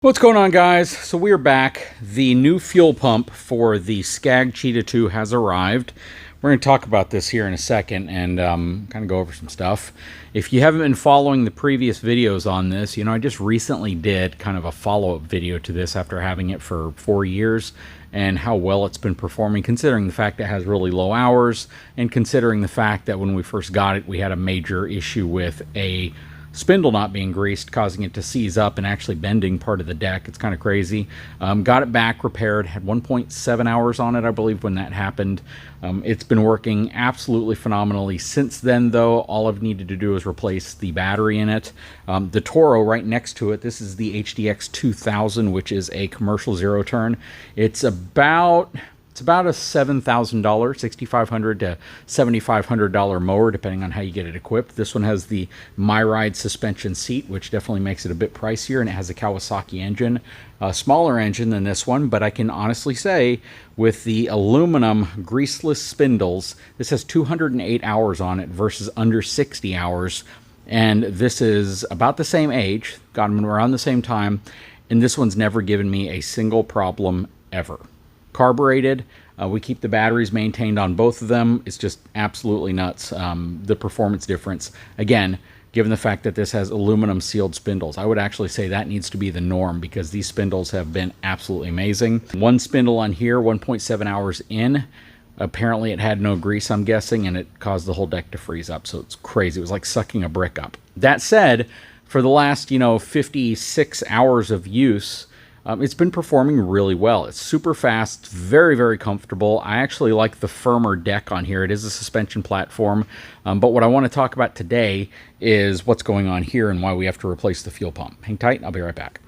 What's going on, guys? So we are back. The new fuel pump for the SCAG Cheetah 2 has arrived. We're going to talk about this here in a second and kind of go over some stuff. If you haven't been following the previous videos on this, I just recently did kind of a follow-up video to this after having it for 4 years and how well it's been performing, considering the fact it has really low hours and considering the fact that when we first got it, we had a major issue with a spindle not being greased, causing it to seize up and actually bending part of the deck. It's kind of crazy. Got it back repaired, had 1.7 hours on it, I believe, when that happened. It's been working absolutely phenomenally since then, though. All I've needed to do is replace the battery in it. The Toro right next to it, this is the HDX 2000, which is a commercial zero turn. It's about a $7,000, $6,500 to $7,500 mower, depending on how you get it equipped. This one has the My Ride suspension seat, which definitely makes it a bit pricier, and it has a Kawasaki engine, a smaller engine than this one, but I can honestly say with the aluminum greaseless spindles, this has 208 hours on it versus under 60 hours, and this is about the same age, got them around the same time, and this one's never given me a single problem ever. Carbureted, we keep the batteries maintained on both of them. It's just absolutely nuts, the performance difference. Again, given the fact that this has aluminum sealed spindles, I would actually say that needs to be the norm because these spindles have been absolutely amazing. One spindle on here, 1.7 hours in. Apparently it had no grease, I'm guessing, and it caused the whole deck to freeze up, so it's crazy. It was like sucking a brick up. That said, for the last, 56 hours of use, it's been performing really well. It's super fast, very, very comfortable. I actually like the firmer deck on here. It is a suspension platform, but what I want to talk about today is what's going on here and why we have to replace the fuel pump. Hang tight, I'll be right back.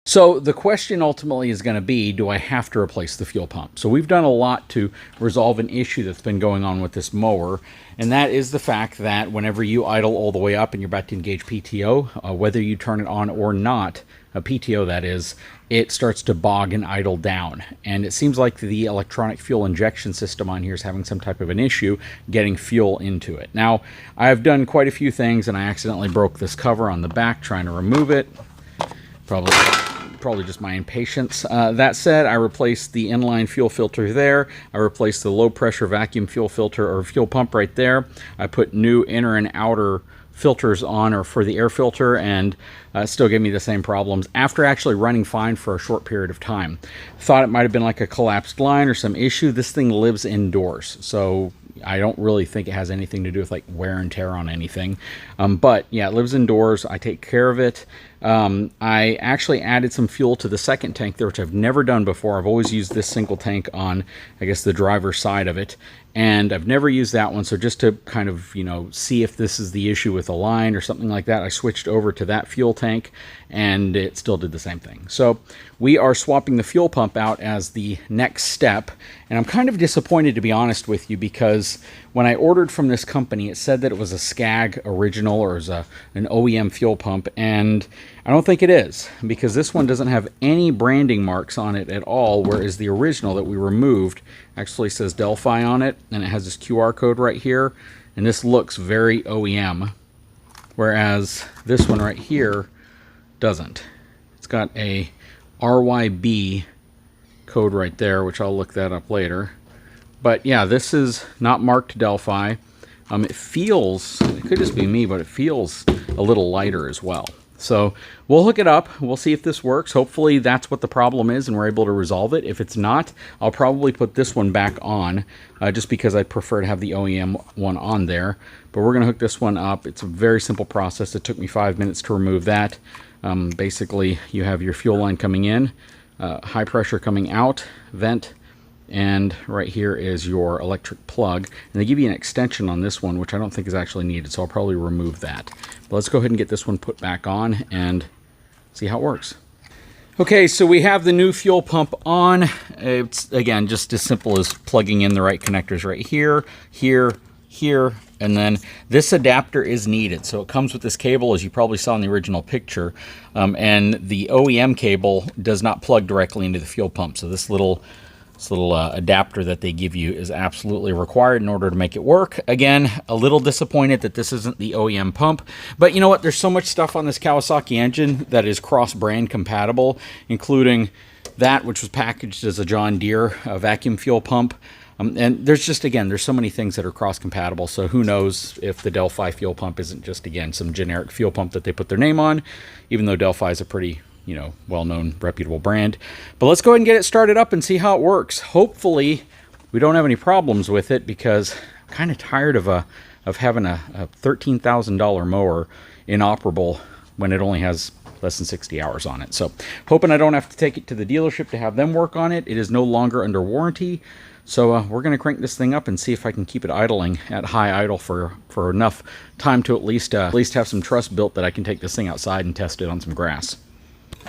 So the question ultimately is going to be, do I have to replace the fuel pump? So we've done a lot to resolve an issue that's been going on with this mower, and that is the fact that whenever you idle all the way up and you're about to engage PTO, whether you turn it on or not, a PTO that is, it starts to bog and idle down. And it seems like the electronic fuel injection system on here is having some type of an issue getting fuel into it. Now, I've done quite a few things, and I accidentally broke this cover on the back trying to remove it. Probably just my impatience. That said, I replaced the inline fuel filter there. I replaced the low pressure vacuum fuel filter or fuel pump right there. I put new inner and outer filters on or for the air filter, and still gave me the same problems after actually running fine for a short period of time. Thought it might have been like a collapsed line or some issue. This thing lives indoors, so I don't really think it has anything to do with like wear and tear on anything. But yeah, it lives indoors. I take care of it. I actually added some fuel to the second tank there, which I've never done before. I've always used this single tank on, I guess, the driver's side of it. And I've never used that one. So just to kind of, see if this is the issue with a line or something like that, I switched over to that fuel tank and it still did the same thing. So we are swapping the fuel pump out as the next step. And I'm kind of disappointed, to be honest with you, because when I ordered from this company, it said that it was a SCAG original or as an OEM fuel pump. And I don't think it is, because this one doesn't have any branding marks on it at all, whereas the original that we removed actually says Delphi on it, and it has this QR code right here, and this looks very OEM, whereas this one right here doesn't. It's got a RYB code right there, which I'll look that up later. But yeah, this is not marked Delphi. It feels, it could just be me, but it feels a little lighter as well. So we'll hook it up. We'll see if this works. Hopefully that's what the problem is and we're able to resolve it. If it's not, I'll probably put this one back on just because I prefer to have the OEM one on there. But we're going to hook this one up. It's a very simple process. It took me 5 minutes to remove that. Basically, you have your fuel line coming in, high pressure coming out, vent, and right here is your electric plug. And they give you an extension on this one, which I don't think is actually needed, so I'll probably remove that. But let's go ahead and get this one put back on and see how it works. Okay, so we have the new fuel pump on. It's, again, just as simple as plugging in the right connectors right here, here, here, and then this adapter is needed. So it comes with this cable, as you probably saw in the original picture, and the OEM cable does not plug directly into the fuel pump. So this little This little adapter that they give you is absolutely required in order to make it work. Again, a little disappointed that this isn't the OEM pump, but you know what? There's so much stuff on this Kawasaki engine that is cross-brand compatible, including that which was packaged as a John Deere vacuum fuel pump. And there's just, again, there's so many things that are cross-compatible, so who knows if the Delphi fuel pump isn't just, again, some generic fuel pump that they put their name on, even though Delphi is a pretty, you know, well-known, reputable brand. But let's go ahead and get it started up and see how it works. Hopefully, we don't have any problems with it, because I'm kind of tired of having a $13,000 mower inoperable when it only has less than 60 hours on it. So, hoping I don't have to take it to the dealership to have them work on it. It is no longer under warranty. So we're going to crank this thing up and see if I can keep it idling at high idle for enough time to at least have some trust built that I can take this thing outside and test it on some grass.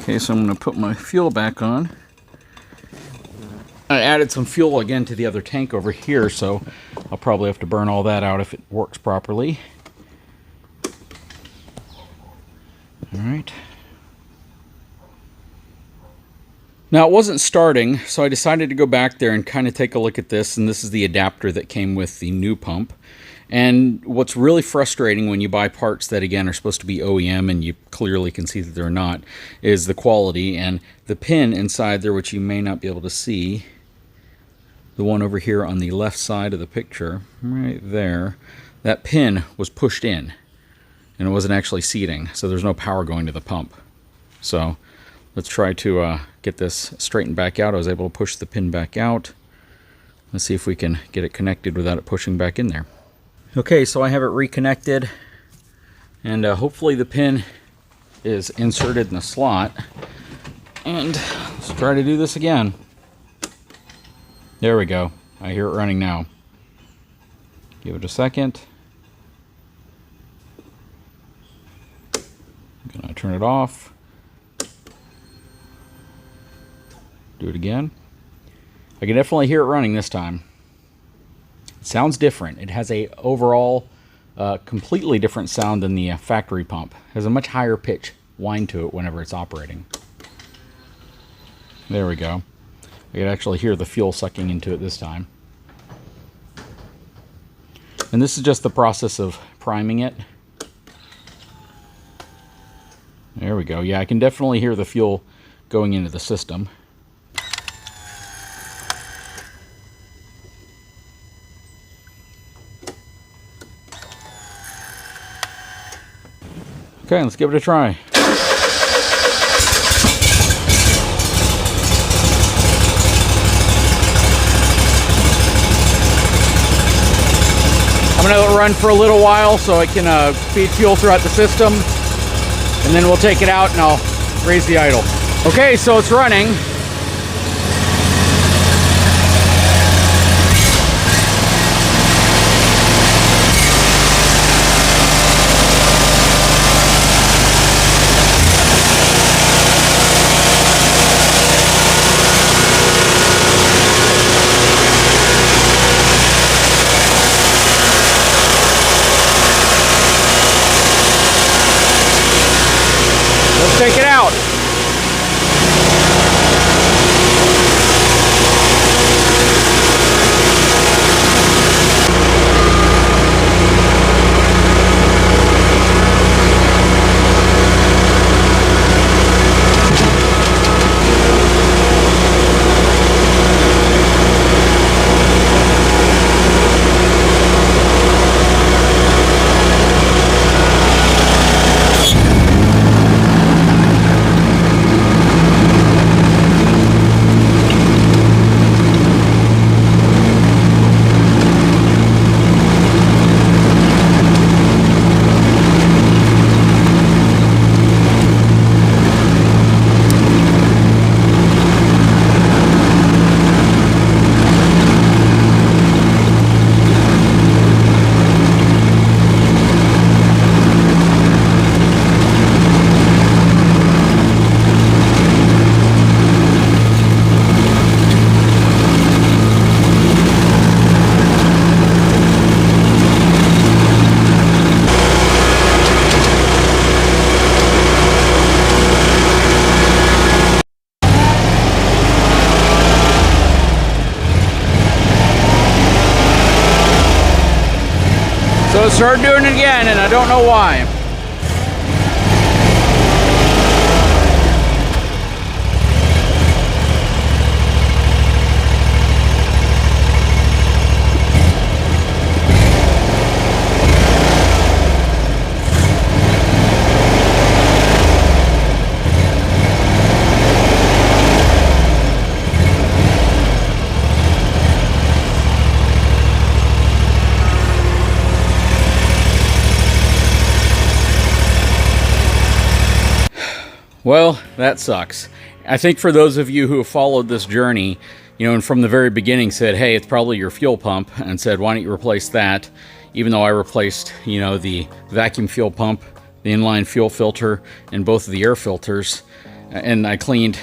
Okay, so I'm going to put my fuel back on. I added some fuel again to the other tank over here, so I'll probably have to burn all that out if it works properly. All right. Now, it wasn't starting, so I decided to go back there and kind of take a look at this, and this is the adapter that came with the new pump. And what's really frustrating when you buy parts that, again, are supposed to be OEM and you clearly can see that they're not, is the quality. And the pin inside there, which you may not be able to see, the one over here on the left side of the picture, right there, that pin was pushed in, and it wasn't actually seating, so there's no power going to the pump. So let's try to get this straightened back out. I was able to push the pin back out. Let's see if we can get it connected without it pushing back in there. Okay, so I have it reconnected, and hopefully the pin is inserted in the slot. And let's try to do this again. There we go. I hear it running now. Give it a second. I'm gonna turn it off. Do it again. I can definitely hear it running this time. It sounds different. It has a overall completely different sound than the factory pump. It has a much higher pitch whine to it whenever it's operating. There we go. I can actually hear the fuel sucking into it this time. And this is just the process of priming it. There we go. Yeah, I can definitely hear the fuel going into the system. Okay, let's give it a try. I'm going to let it run for a little while so I can feed fuel throughout the system, and then we'll take it out and I'll raise the idle. Okay, so it's running. Take it out. started doing it again, and I don't know why. Well, that sucks. I think for those of you who have followed this journey, and from the very beginning said, hey, it's probably your fuel pump, and said, why don't you replace that? Even though I replaced, the vacuum fuel pump, the inline fuel filter, and both of the air filters, and I cleaned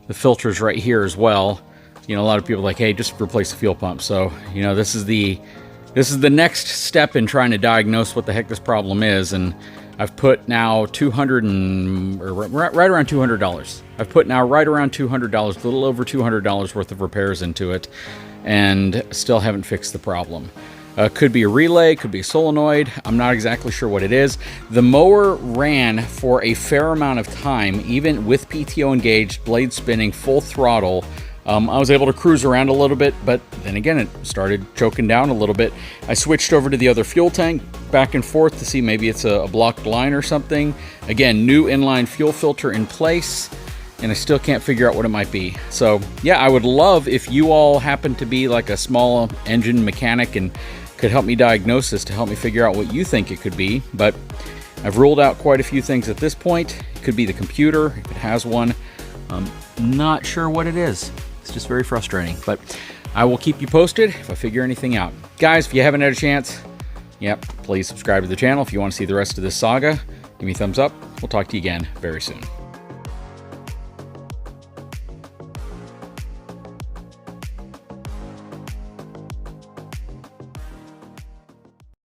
the filters right here as well. A lot of people are like, hey, just replace the fuel pump. So, this is the next step in trying to diagnose what the heck this problem is, and I've put now right around $200. I've put now right around $200, a little over $200 worth of repairs into it, and still haven't fixed the problem. Could be a relay, could be a solenoid. I'm not exactly sure what it is. The mower ran for a fair amount of time, even with PTO engaged, blade spinning, full throttle. I was able to cruise around a little bit, but then again, it started choking down a little bit. I switched over to the other fuel tank, back and forth to see maybe it's a blocked line or something. Again, new inline fuel filter in place, and I still can't figure out what it might be. So yeah, I would love if you all happen to be like a small engine mechanic and could help me diagnose this to help me figure out what you think it could be. But I've ruled out quite a few things at this point. It could be the computer, if it has one. Not sure what it is. It's just very frustrating, but I will keep you posted if I figure anything out. Guys, if you haven't had a chance, please subscribe to the channel if you want to see the rest of this saga. Give me a thumbs up. We'll talk to you again very soon.